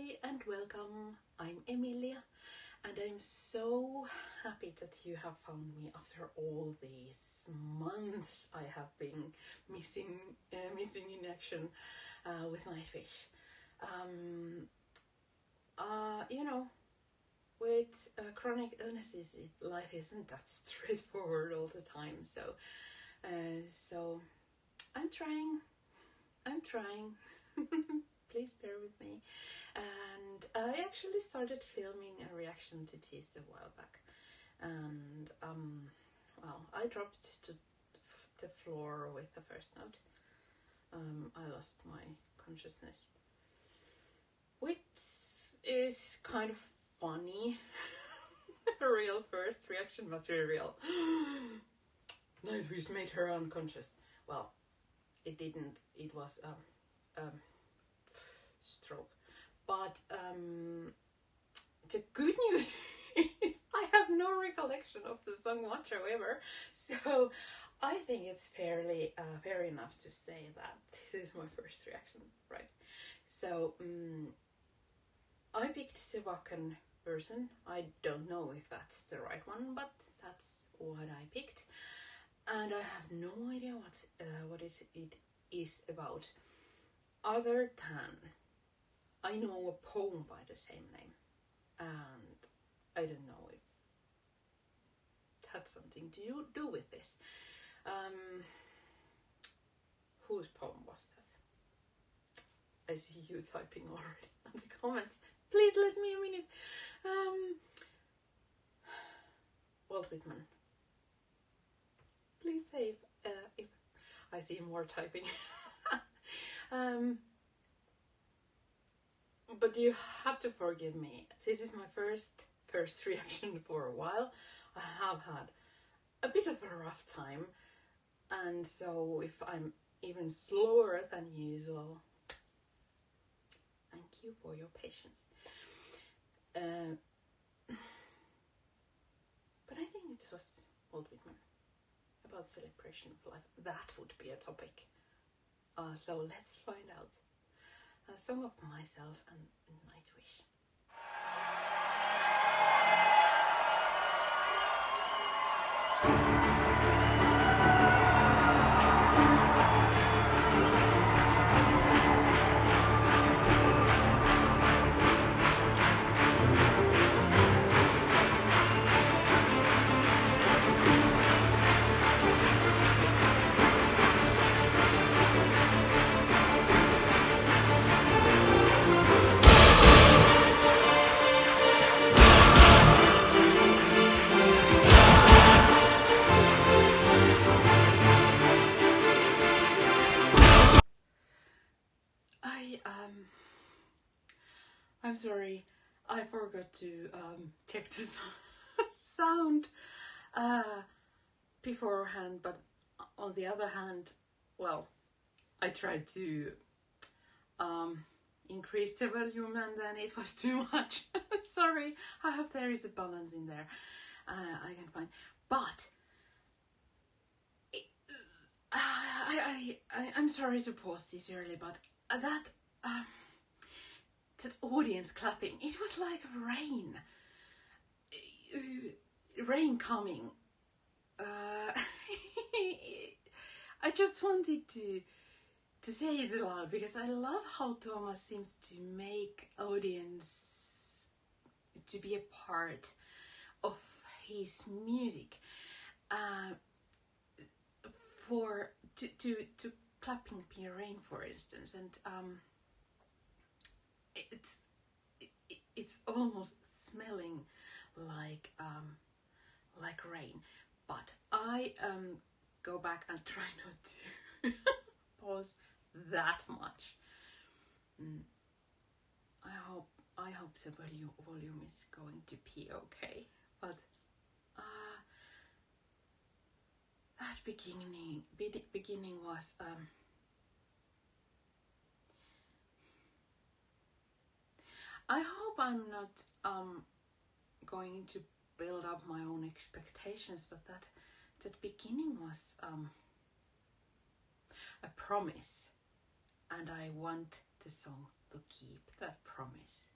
Hi and welcome, I'm Emilia and I'm so happy that you have found me after all these months I have been missing in action with Nightwish. You know, with chronic illnesses, life isn't that straightforward all the time, so I'm trying. Please bear with me. And I actually started filming a reaction to this a while back, and well, I dropped to the floor with the first note. I lost my consciousness, which is kind of funny. A real first reaction material. Nightwish made her unconscious. Well, it didn't. It was stroke. But the good news is I have no recollection of the song whatsoever, so I think it's fair enough to say that this is my first reaction, right? So I picked the Wacken version. I don't know if that's the right one, but that's what I picked, and I have no idea what it is about, other than I know a poem by the same name, and I don't know if that's something to do with this. Whose poem was that? I see you typing already on the comments. Please let me a minute. Walt Whitman. Please say if I see more typing. But you have to forgive me. This is my first reaction for a while. I have had a bit of a rough time, and so if I'm even slower than usual, thank you for your patience. But I think it was Walt Whitman, about celebration of life. That would be a topic. So let's find out. A Song of Myself and Nightwish. I'm sorry, I forgot to check the sound beforehand, but on the other hand, well, I tried to increase the volume and then it was too much. Sorry, I hope there is a balance in there. I can find, but I'm sorry to pause this early, but that audience clapping, it was like rain coming. I just wanted to say it aloud because I love how Thomas seems to make audience to be a part of his music. To clapping Pia Rain, for instance, and it's almost smelling like rain. But I go back and try not to pause that much. I hope the volume is going to be okay. But that beginning was I hope I'm not going to build up my own expectations, but that beginning was a promise, and I want the song to keep that promise.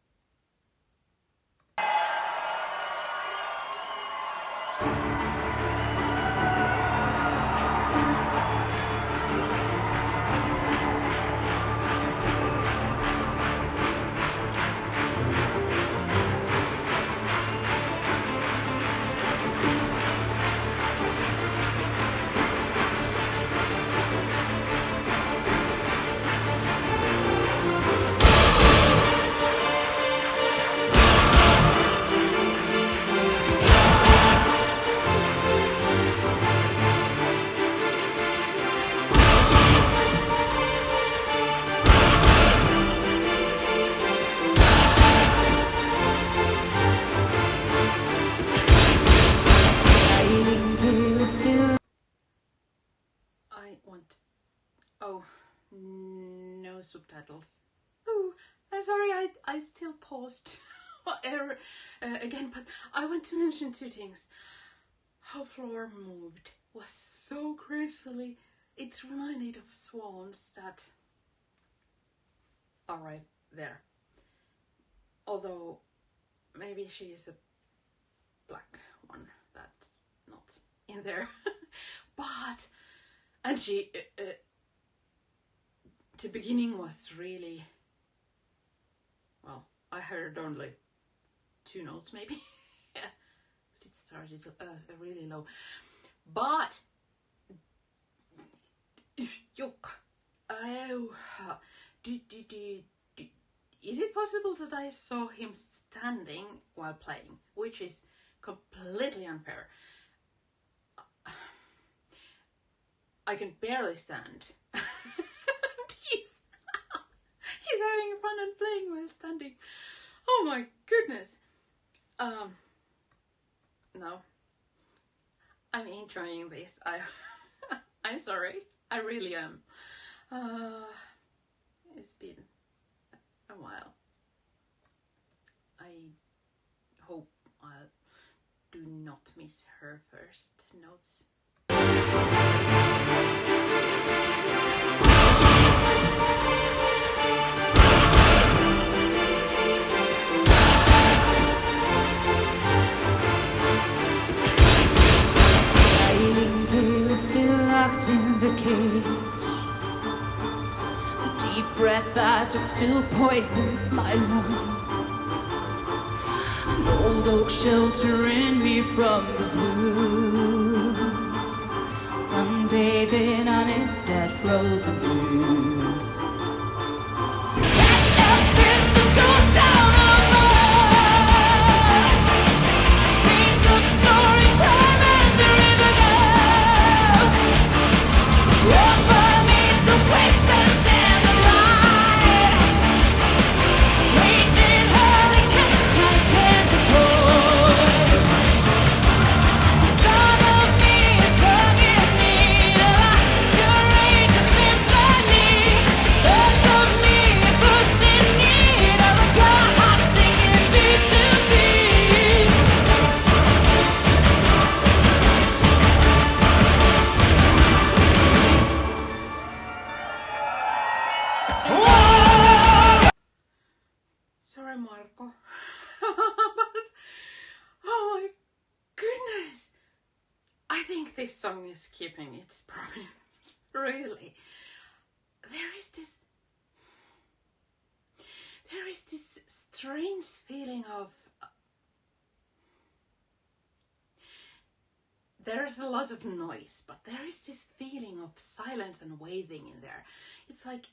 subtitles. Oh, sorry, I still paused again, but I want to mention two things. How Floor moved was so gracefully. It reminded of swans that are right there. Although maybe she is a black one that's not in there. And she, the beginning was really, well, I heard only 2 notes maybe. But it started really low. But, yuck. Is it possible that I saw him standing while playing, which is completely unfair? I can barely stand. he's having fun and playing while standing. Oh my goodness. No. I'm enjoying this. I'm sorry. I really am. It's been a while. I hope I do not miss her first notes. Still locked in the cage. The deep breath I took still poisons my lungs. An old oak sheltering me from the blue, sunbathing on its dead frozen leaves. Catch up in the ghost down on Mars. She dreams of story time and the river ghost. Walk by me, the weapons and the ride. Raging hell against your canticles. The son of me is hung in need of your courageous symphony. Thoughts of me first in need of a God singing beat to beat. Sorry, Marco. But, oh my goodness. I think this song is keeping its promise. Really. There is this strange feeling of there's a lot of noise, but there is this feeling of silence and waving in there. It's like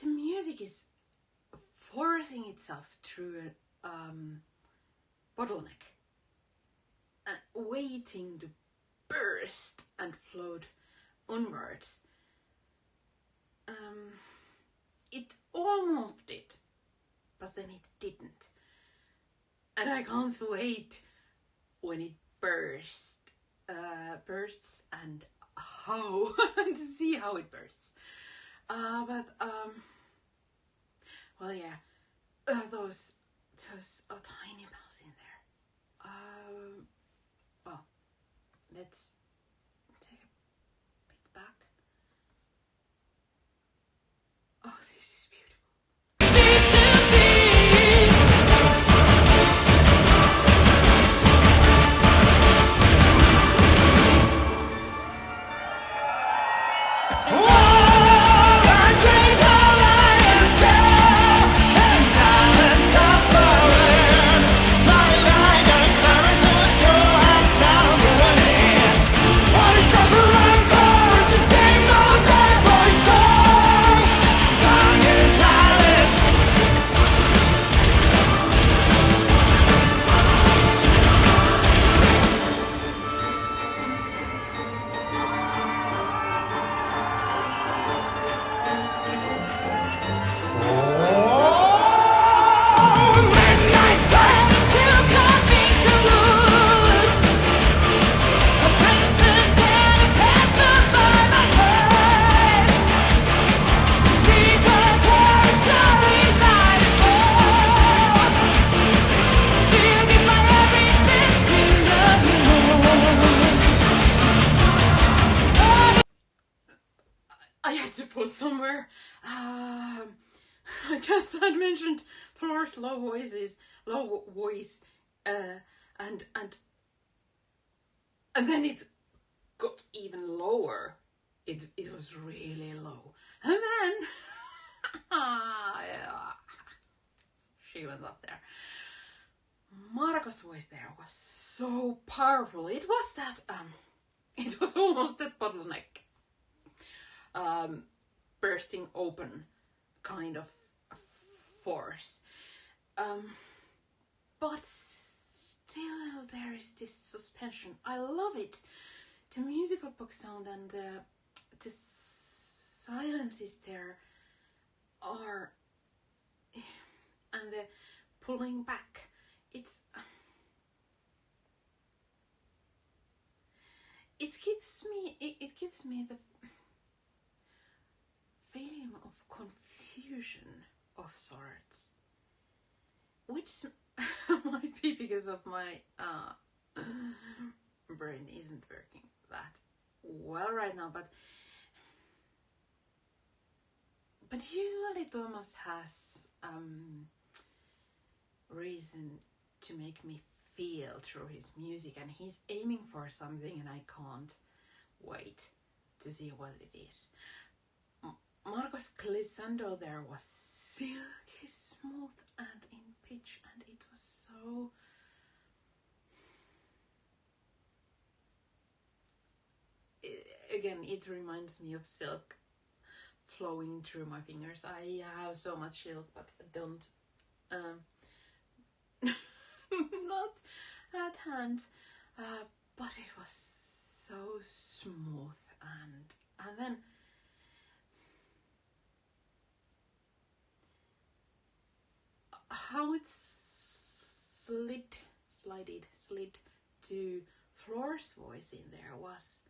the music is forcing itself through a bottleneck, waiting to burst and float onwards. It almost did, but then it didn't. And I can't wait when it bursts and how to see how it bursts. Well, yeah, those tiny bells in there. Well, let's take a peek back. Oh, this is beautiful. put somewhere. I just had mentioned Floor's low voice, and then it got even lower. It was really low, and then she went up there. Marco's voice there was so powerful. It was that it was almost that bottleneck bursting open kind of force, but still there is this suspension. I love it. The musical box sound and the silences there are, and the pulling back. It gives me the feeling of confusion of sorts, which might be because of my brain isn't working that well right now, but usually Thomas has reason to make me feel through his music, and he's aiming for something, and I can't wait to see what it is. Marco's glissando there was silky smooth and in pitch, and it was so again, it reminds me of silk flowing through my fingers. I have so much silk, but don't not at hand, but it was so smooth, and then how it slid to Floor's voice in there was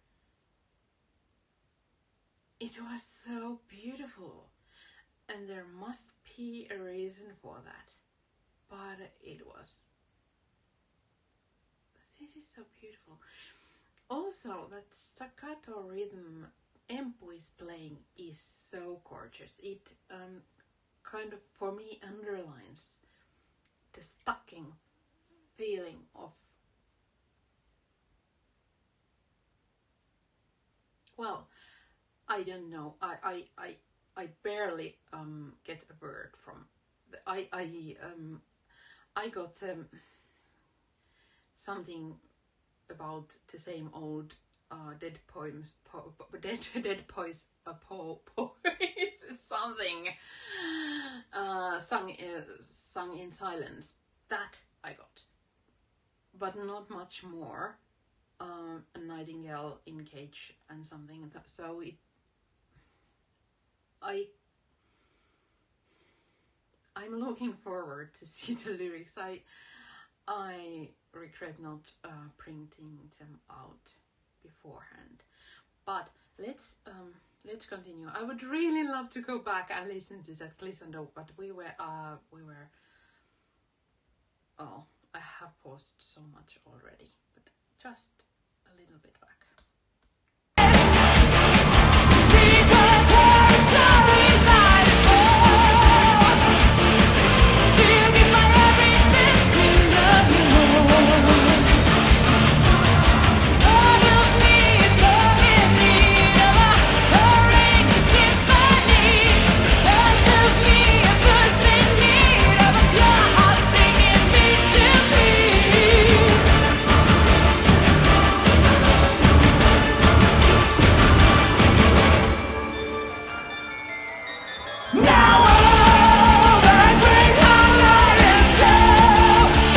so beautiful, and there must be a reason for that, but this is so beautiful. Also, that staccato rhythm Empu is playing is so gorgeous. It kind of, for me, underlines the stacking feeling of, well, I don't know. I barely get a word from. I got something about the same old dead poems, dead poise something sung in silence. That I got, but not much more. A nightingale in cage and something. So I'm looking forward to see the lyrics. I regret not printing them out beforehand, but let's continue. I would really love to go back and listen to that glissando, but we were oh, I have paused so much already, but just a little bit back. These are territories I fall. Still give my everything to love you more. Song of me, song in need of a courageous symphony. Earth of me, a verse in need of a pure heart singing me to peace. Now all that brings our light is still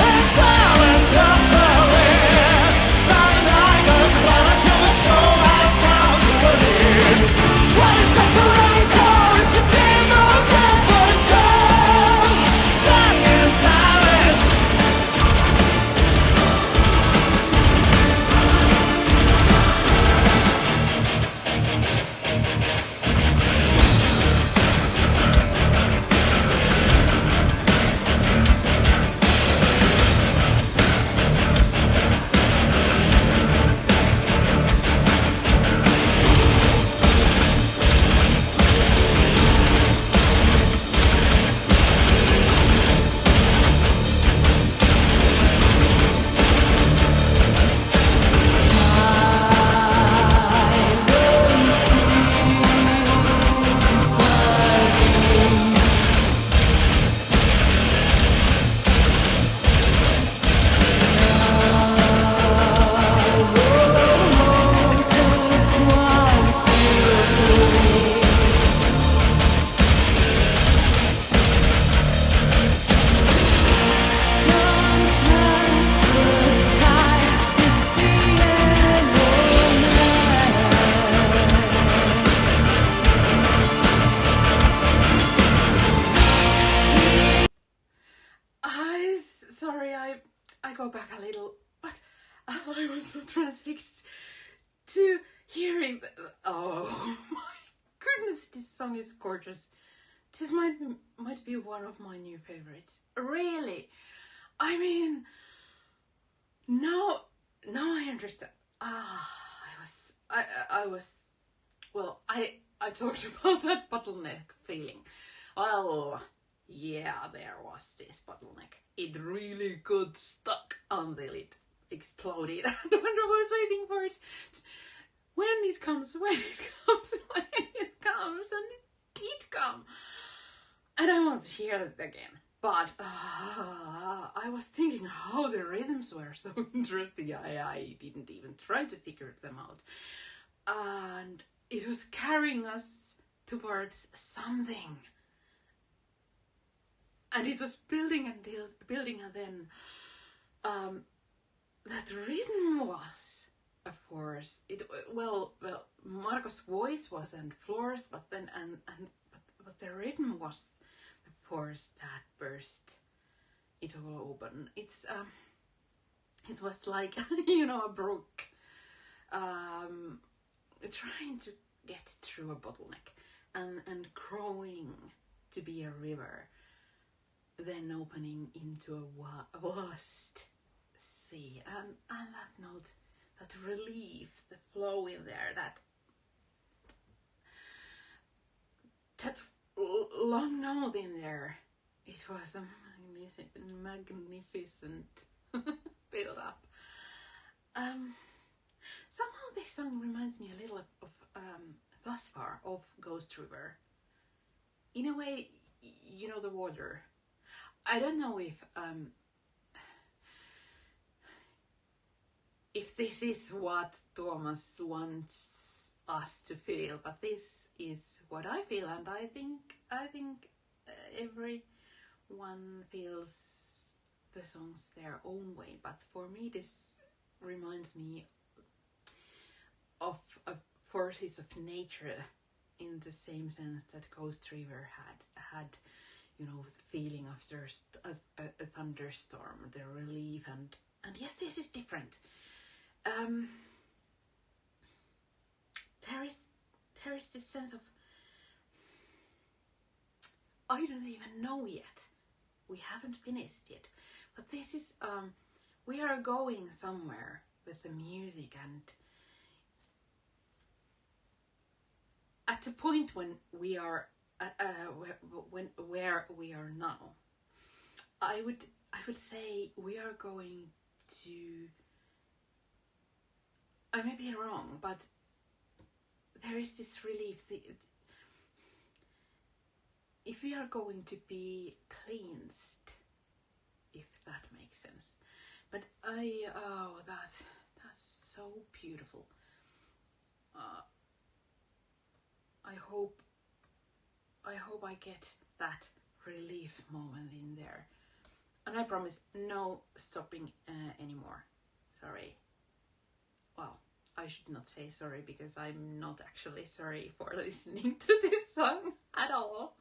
in silence of the wind, flying like a cloud till the show has come to an end. What is that for encore? Is to sing the dead boy's song, sung in silence. I go back a little, but I was so transfixed to hearing. Oh my goodness, this song is gorgeous. This might be one of my new favorites. Really, I mean, now I understand. I was. Well, I talked about that bottleneck feeling. Well, yeah, there was this bottleneck. It really got stuck until it exploded. And I was waiting for it. When it comes, and it did come. And I want to hear it again. But I was thinking how the rhythms were so interesting. I didn't even try to figure them out. And it was carrying us towards something. And it was building and then that rhythm was a force. Well, Marco's voice wasn't force, but the rhythm was the force that burst it all open. It was like a brook trying to get through a bottleneck and growing to be a river, then opening into a vast sea, and that note, that relief, the flow in there, that long note in there, it was a magnificent build up. Somehow this song reminds me a little of Thus Far of Ghost River. In a way, the water. I don't know if this is what Thomas wants us to feel, but this is what I feel, and I think everyone feels the songs their own way. But for me, this reminds me of forces of nature in the same sense that Ghost River had the feeling after a thunderstorm, the relief, and yet this is different. There is this sense of, I don't even know yet. We haven't finished yet, but this is we are going somewhere with the music, and at the point when we are where we are now, I would say we are going to. I may be wrong, but there is this relief. If we are going to be cleansed, if that makes sense. But that's so beautiful. I hope I get that relief moment in there. And I promise no stopping anymore. Sorry. Well, I should not say sorry, because I'm not actually sorry for listening to this song at all.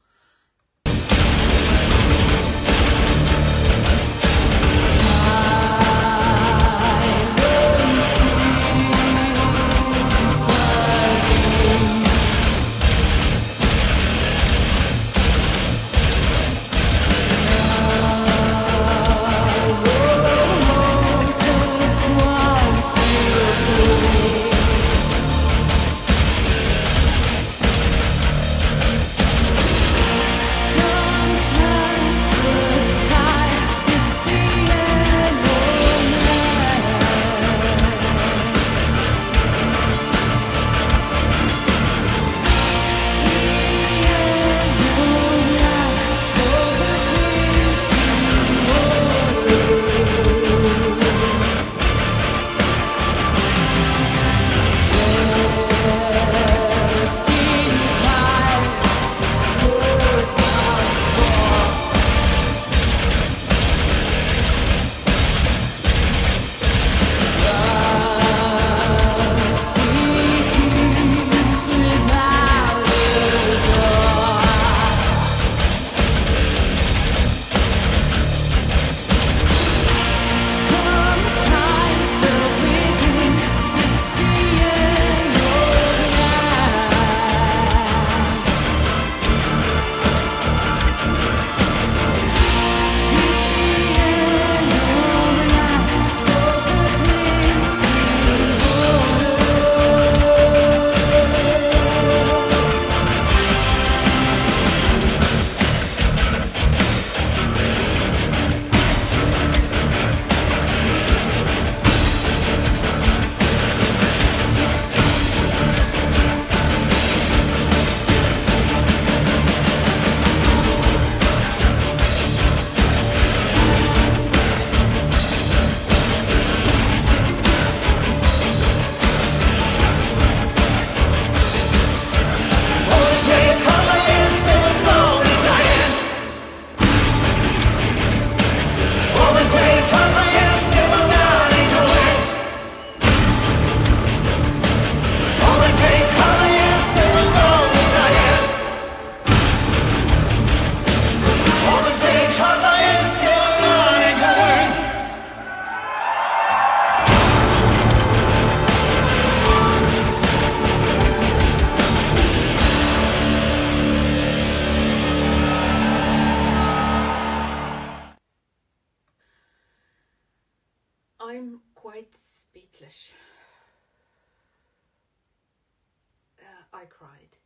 I cried.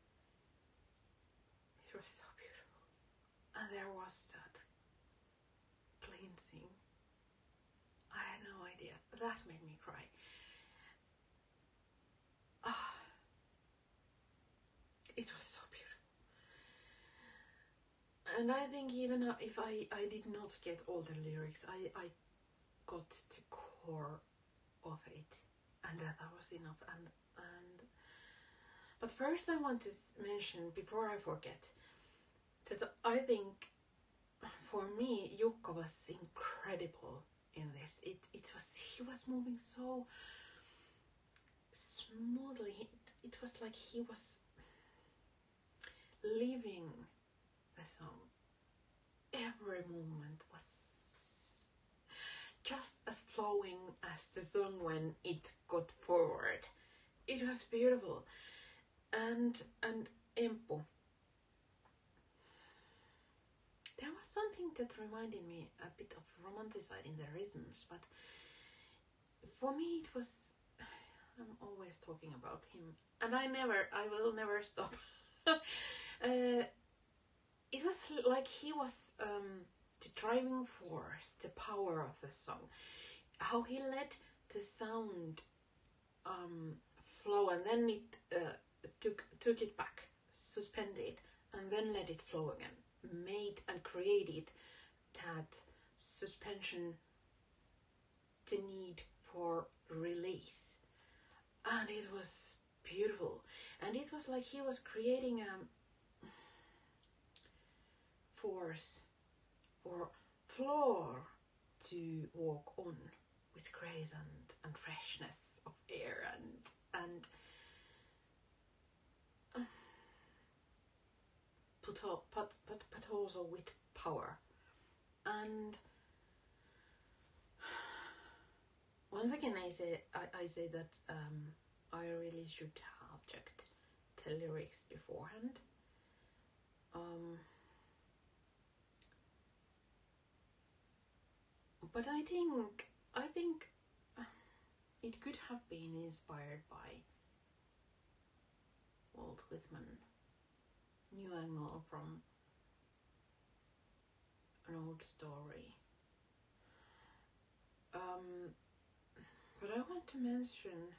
It was so beautiful. And there was that cleansing. I had no idea. That made me cry. Ah, it was so beautiful. And I think even if I did not get all the lyrics, I got the core of it, and that was enough. But first I want to mention, before I forget, that I think for me Jukka was incredible in this. He was moving so smoothly. It was like he was living the song. Every movement was just as flowing as the song when it got forward. It was beautiful. And Empu, there was something that reminded me a bit of romanticide in the rhythms, but for me it was, I'm always talking about him, and I will never stop. It was like he was the driving force, the power of the song. How he let the sound flow, and then it took it back, suspended, and then let it flow again. Made and created that suspension, the need for release. And it was beautiful. And it was like he was creating a force or floor to walk on with grace and freshness of air and but also with power. And once again I say that I really should have checked the lyrics beforehand. But I think it could have been inspired by Walt Whitman, new angle from an old story. But I want to mention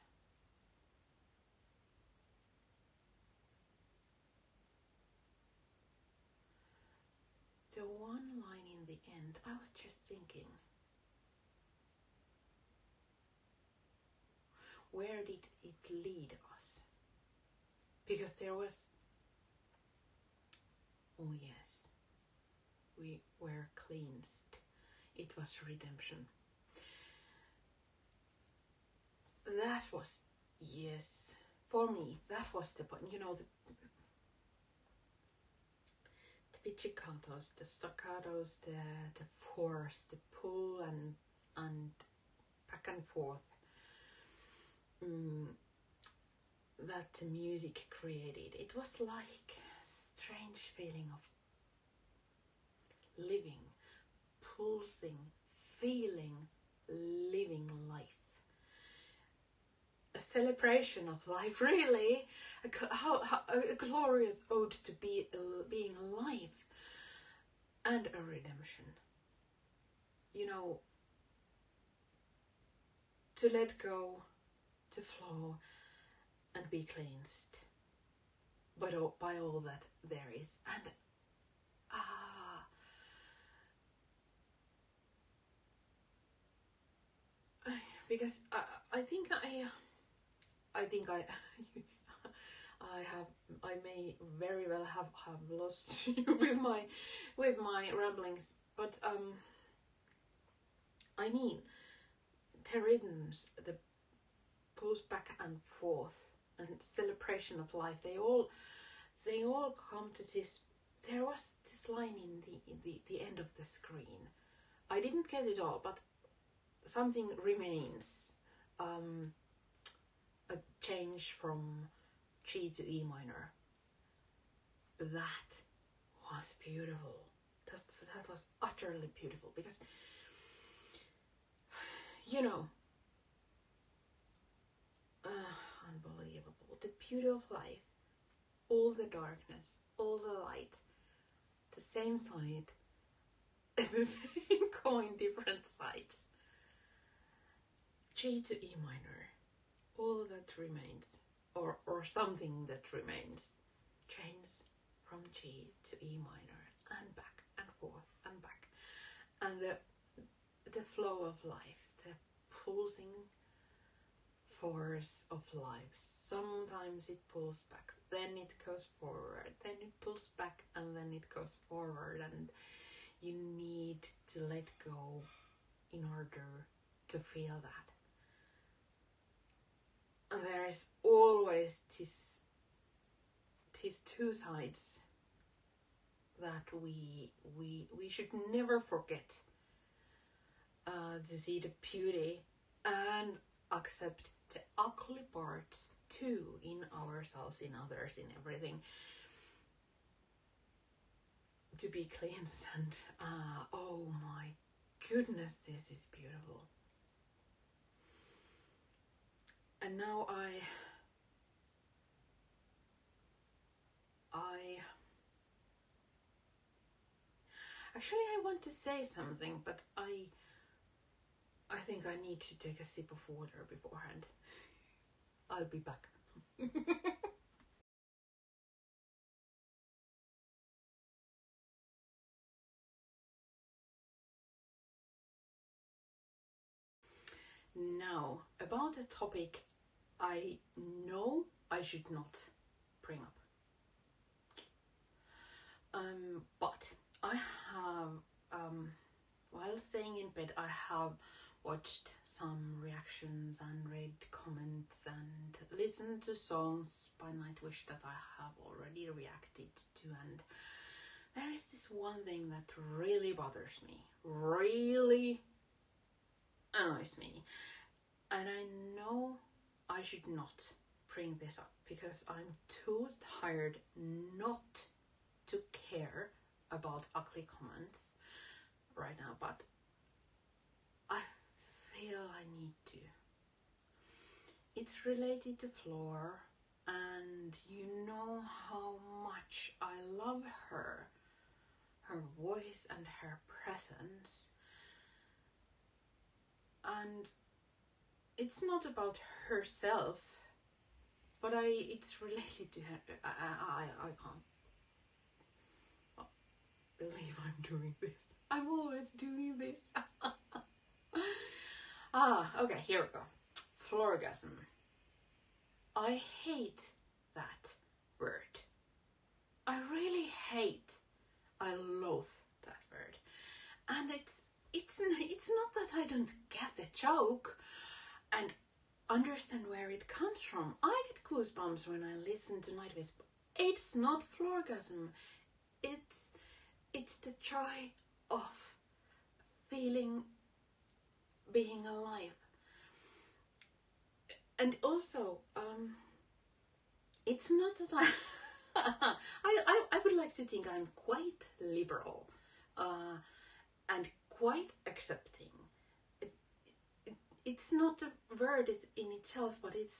the one line in the end. I was just thinking, where did it lead us? Because there was, oh yes, we were cleansed. It was redemption. That was, yes, for me, that was the point. You know, the pizzicatos, the staccatos, the force, the pull and back and forth. That the music created. It was like a strange feeling of living, pulsing, feeling, living life. A celebration of life, really. A glorious ode to being alive, and a redemption. You know, to let go, to flow, and be cleansed by all that there is. And because I think I may very well have lost you with my ramblings, but I mean, the rhythms, the pulse back and forth, and celebration of life, they all come to this. There was this line in the end of the screen. I didn't get it all, but something remains. A change from G to E minor. That was beautiful. That was utterly beautiful, because, you know, unbelievable. The beauty of life all the darkness, all the light, the same side, the same coin, different sides. G to E minor, all that remains, or something that remains, changes from G to E minor, and back and forth and back. And the flow of life, the pulsing force of life. Sometimes it pulls back, then it goes forward, then it pulls back, and then it goes forward, and you need to let go in order to feel that. And there is always these two sides that we should never forget, to see the beauty and accept the ugly parts too, in ourselves, in others, in everything, to be cleansed. And oh my goodness, this is beautiful. And now I actually want to say something, but I think I need to take a sip of water beforehand. I'll be back. Now, about a topic I know I should not bring up. But I have, while staying in bed, I have watched some reactions and read comments and listened to songs by Nightwish that I have already reacted to, and there is this one thing that really bothers me, really annoys me, and I know I should not bring this up because I'm too tired not to care about ugly comments right now, but I feel I need to. It's related to Floor, and you know how much I love her voice and her presence, and it's not about herself, but it's related to her. I can't believe I'm doing this. I'm always doing this. Okay, here we go. Floorgasm. I hate that word. I really hate. I loathe that word. And it's not that I don't get the joke and understand where it comes from. I get goosebumps when I listen to Nightwish. It's not floorgasm. It's the joy of feeling being alive. And also, it's not that I would like to think I'm quite liberal and quite accepting. It's not a word in itself, but it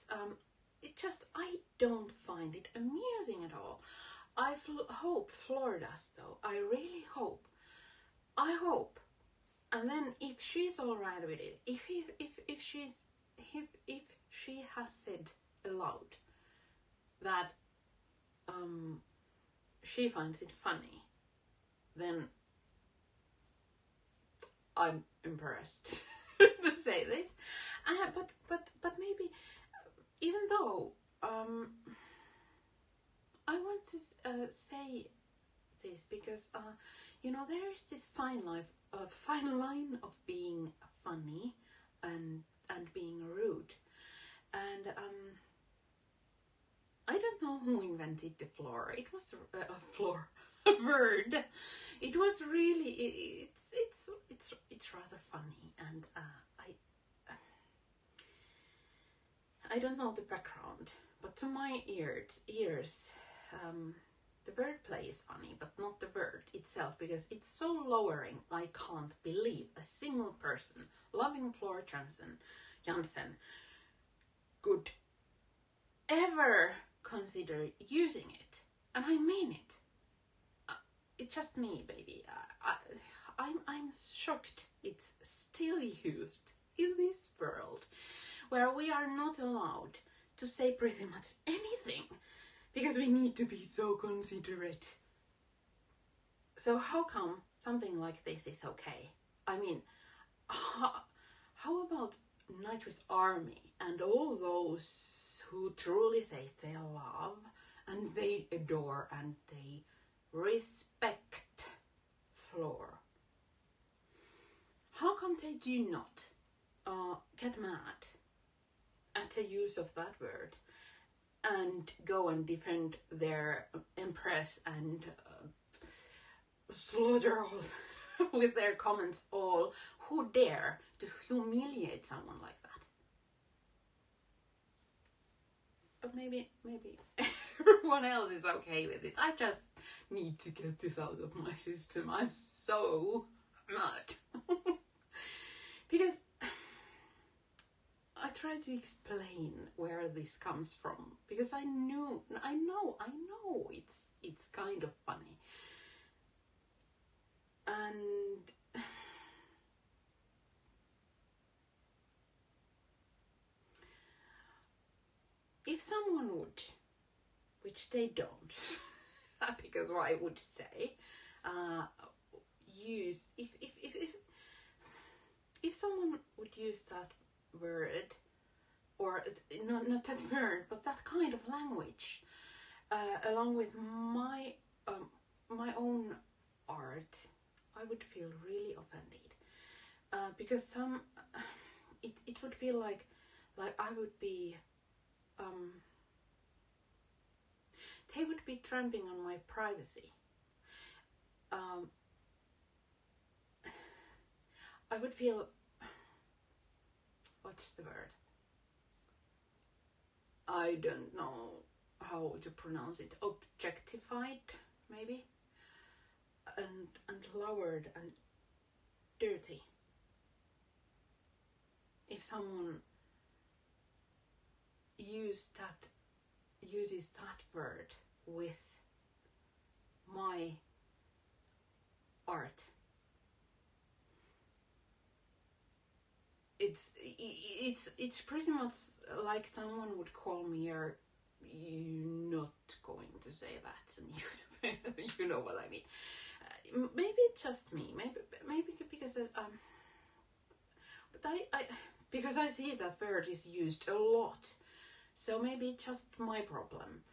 just, I don't find it amusing at all. I hope Floor does, though. I really hope. I hope. And then if she's alright with it, if she has said aloud that she finds it funny, then I'm impressed to say this. But maybe, even though I want to say this because there is this fine line of being funny and being rude, and I don't know who invented the floor. It was a floor word. It was really it's rather funny, and I don't know the background, but to my ears, the wordplay is funny, but not the word itself, because it's so lowering. I can't believe a single person loving Floor Jansen could ever consider using it. And I mean it. It's just me, baby. I'm shocked it's still used in this world where we are not allowed to say pretty much anything because we need to be so considerate. So how come something like this is okay? I mean, how about Nightwish Army and all those who truly say they love and they adore and they respect Floor? How come they do not get mad at the use of that word and go and defend their empress and slaughter all with their comments all who dare to humiliate someone like that? But maybe everyone else is okay with it. I just need to get this out of my system. I'm so mad. Because I try to explain where this comes from. Because I know it's kind of funny. And if someone would, which they don't, because what I would say, use if someone would use that word, or not that word, but that kind of language, along with my own art, I would feel really offended, because it would feel like I would be. They would be tramping on my privacy. I would feel, what's the word? I don't know how to pronounce it. Objectified, maybe? And lowered and dirty. If someone uses that word with my art, it's pretty much like someone would call me, you're not going to say that, and you know what I mean. Maybe it's just me. Maybe because but I because I see that word is used a lot. So maybe it's just my problem.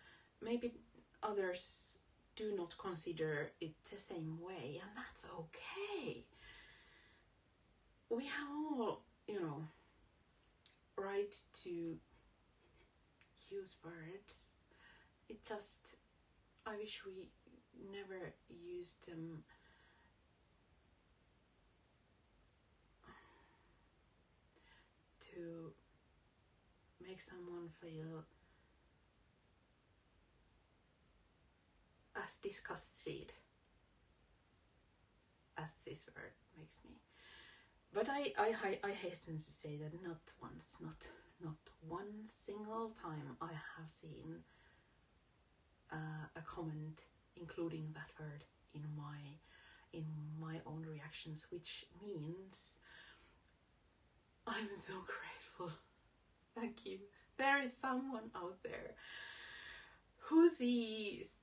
Maybe others do not consider it the same way, and that's okay. We have all, right to use words. It just, I wish we never used them to make someone feel as disgusted as this word makes me. But I hasten to say that not once, not one single time I have seen a comment including that word in my own reactions, which means I'm so grateful. Thank you. There is someone out there who sees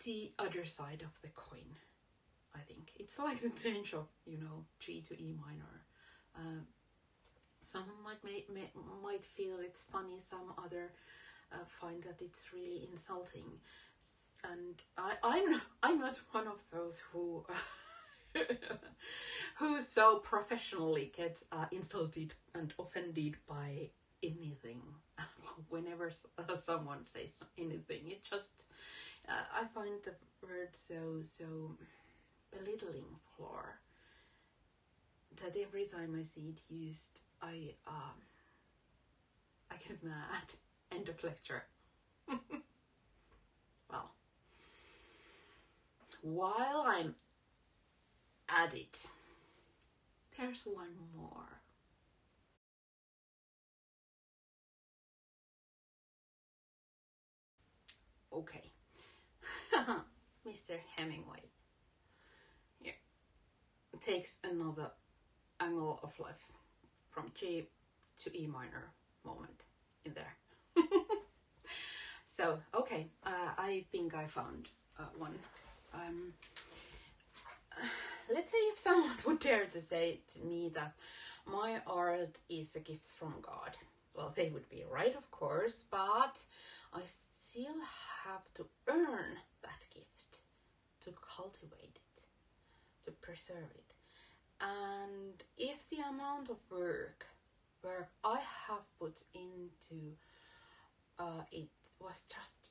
the other side of the coin. I think it's like the change of G to E minor. Someone might feel it's funny. Some other find that it's really insulting. And I'm not one of those who who so professionally gets insulted and offended by anything. Whenever someone says anything, it just I find the word so belittling for that every time I see it used, I get mad. End of lecture. Well, while I'm at it, there's one more. okay. Mr. Hemingway takes another angle of life from G to E minor moment in there. So, okay, I think I found one. Let's say if someone would dare to say to me that my art is a gift from God, well, they would be right, of course, but I still have to earn that gift, to cultivate it, to preserve it. And if the amount of work I have put into it was just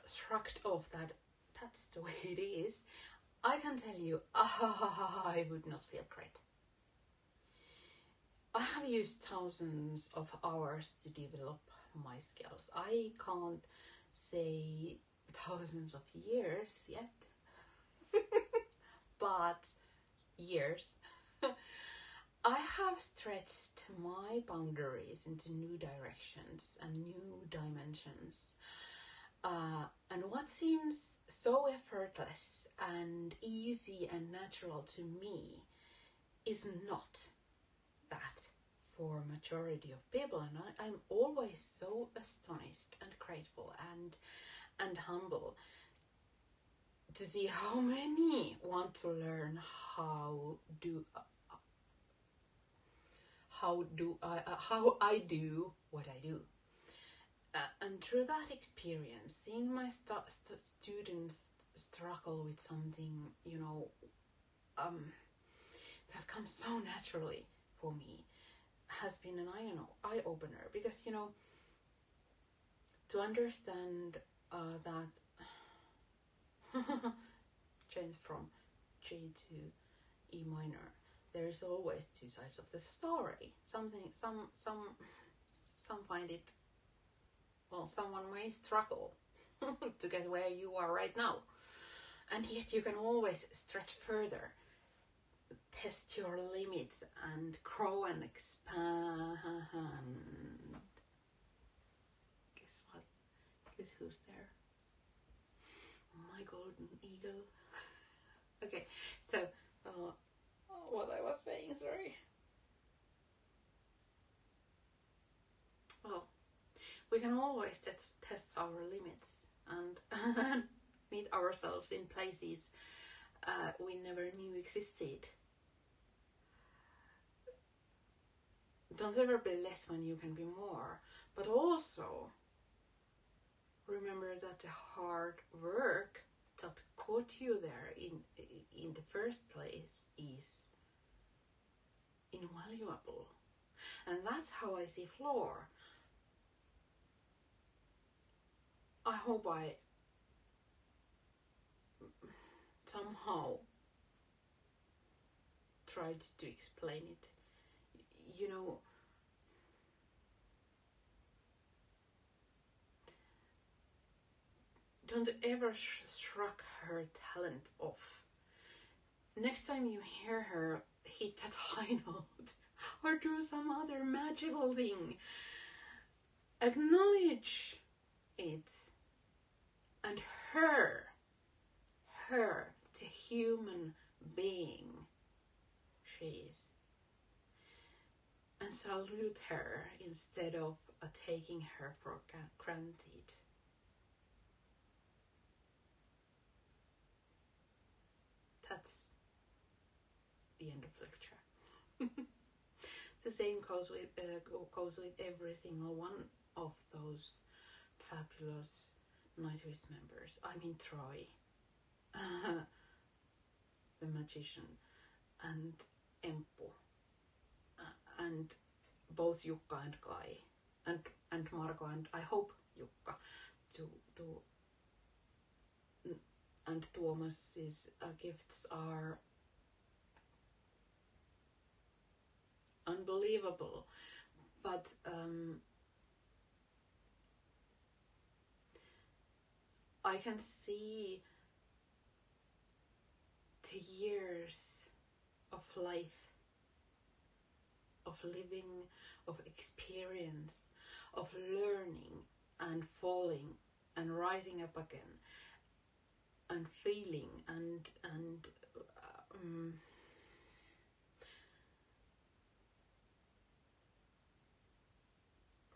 shrugged off that that's the way it is, I can tell you, I would not feel great. I have used thousands of hours to develop my skills. I can't say thousands of years yet, but years. I have stretched my boundaries into new directions and new dimensions. And what seems so effortless and easy and natural to me is not that for majority of people. And I'm always so astonished and grateful and humble to see how many want to learn how I do what I do. And through that experience, seeing my students struggle with something, that comes so naturally for me, has been an eye opener. Because, to understand that change from G to E minor, there is always two sides of the story. Some find it, well, someone may struggle to get where you are right now. And yet you can always stretch further, test your limits and grow and expand. Guess what? Guess who's there? My golden eagle. Okay, so what I was saying, sorry. Well, we can always test our limits and meet ourselves in places we never knew existed. Don't ever be less when you can be more, but also remember that the hard work that got you there in the first place is invaluable. And that's how I see Floor. I hope I somehow tried to explain it. Don't ever shrug her talent off. Next time you hear her hit that high note or do some other magical thing, acknowledge it and her, the human being she is, and salute her instead of taking her for granted. That's the end of lecture. The same goes with every single one of those fabulous Nightwish members. I mean Troy, the magician, and Empu, and both Jukka and Kai, and Marko, and I hope Jukka, and Tuomas's gifts are unbelievable, but I can see the years of life, of living, of experience, of learning and falling and rising up again and feeling and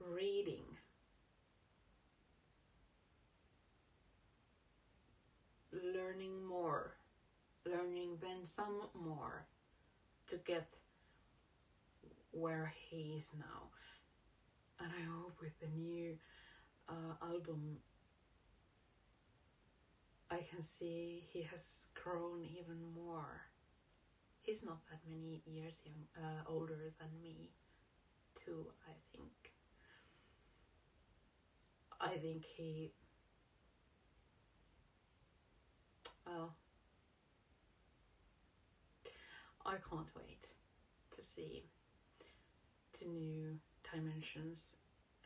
reading, learning more, learning then some more to get where he is now. And I hope with the new album I can see he has grown even more. He's not that many years older than me too, I think. I think he, well, I can't wait to see to new dimensions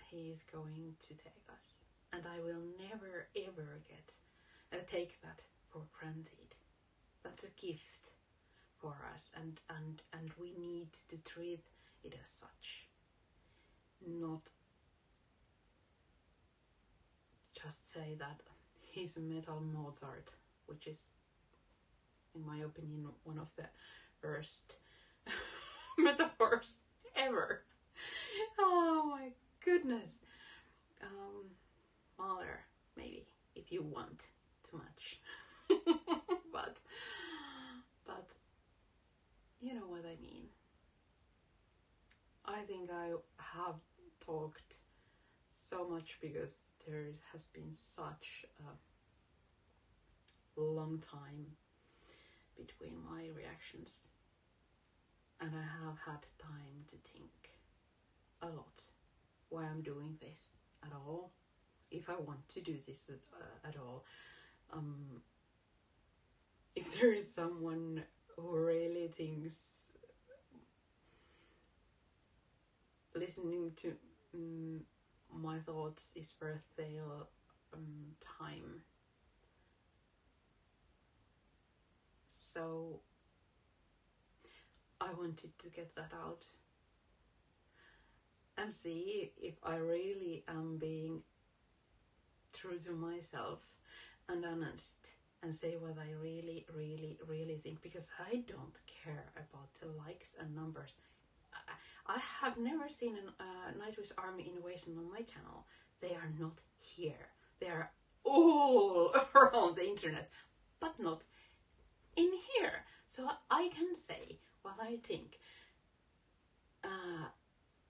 he is going to take us. And I will never ever take that for granted. That's a gift for us, and we need to treat it as such. Not just say that he's a metal Mozart, which is, in my opinion, one of the worst metaphors ever. Oh my goodness. Mahler, maybe, if you want too much. but you know what I mean. I think I have talked so much because there has been such a long time between my reactions, and I have had time to think a lot why I'm doing this at all, if I want to do this at all. If there is someone who really thinks listening to my thoughts is worth their time. So I wanted to get that out and see if I really am being true to myself and honest and say what I really, really, really think, because I don't care about the likes and numbers. I have never seen a Nightwish Army invasion on my channel. They are not here. They are all around the internet, but not in here. So I can say what I think.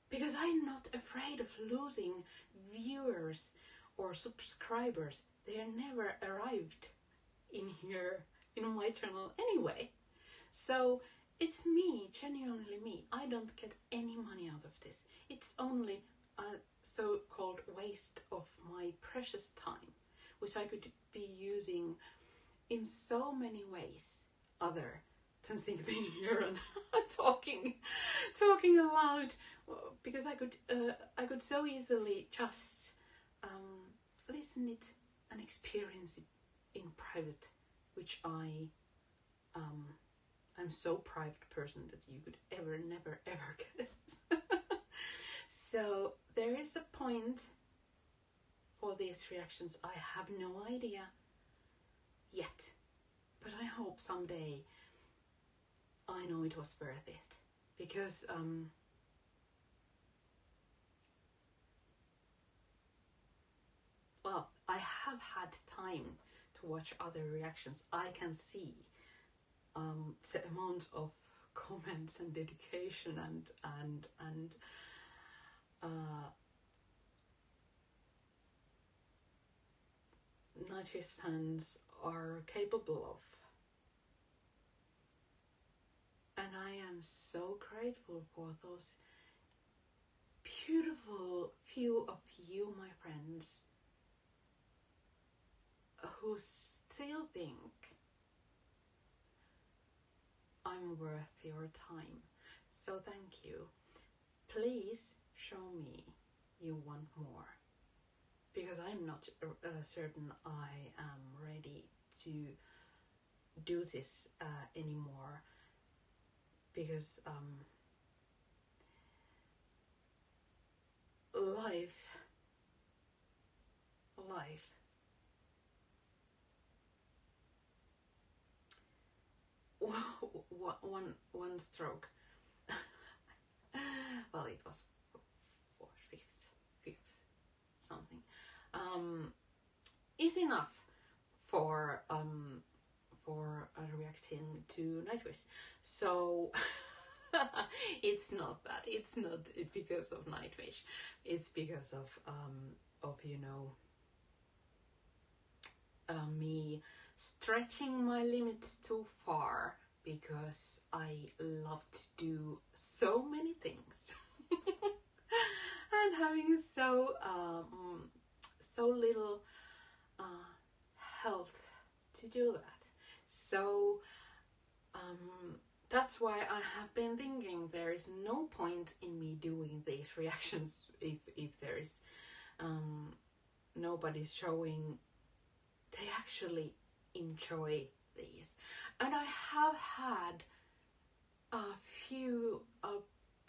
Because I'm not afraid of losing viewers or subscribers. They never arrived in here, in my channel anyway. So it's me, genuinely me. I don't get any money out of this. It's only a so-called waste of my precious time, which I could be using in so many ways other than sitting here and talking aloud, because I could so easily just listen it and experience it in private, which I'm so private person that you could never ever guess. So there is a point for these reactions. I have no idea yet, but I hope someday I know it was worth it, because well, I have had time to watch other reactions. I can see the amount of comments and dedication and Nightwish fans are capable of. And I am so grateful for those beautiful few of you, my friends, who still think I'm worth your time. So thank you. Please show me you want more, because I'm not certain I am ready to do this anymore, because life one stroke. Well, it was fifth something. Is enough for reacting to Nightwish. So it's not that. It's not because of Nightwish. It's because of you know, me stretching my limits too far, because I love to do so many things and having so little health to do that. So that's why I have been thinking there is no point in me doing these reactions if there is nobody's showing they actually enjoy these. And I have had a few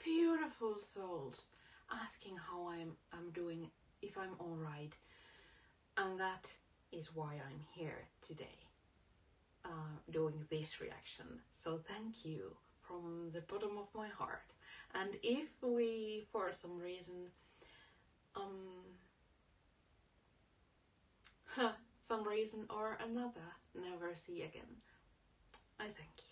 beautiful souls asking how I'm doing, if I'm alright, and that is why I'm here today, doing this reaction. So thank you from the bottom of my heart. And if we, for some reason, some reason or another, never see again, I thank you.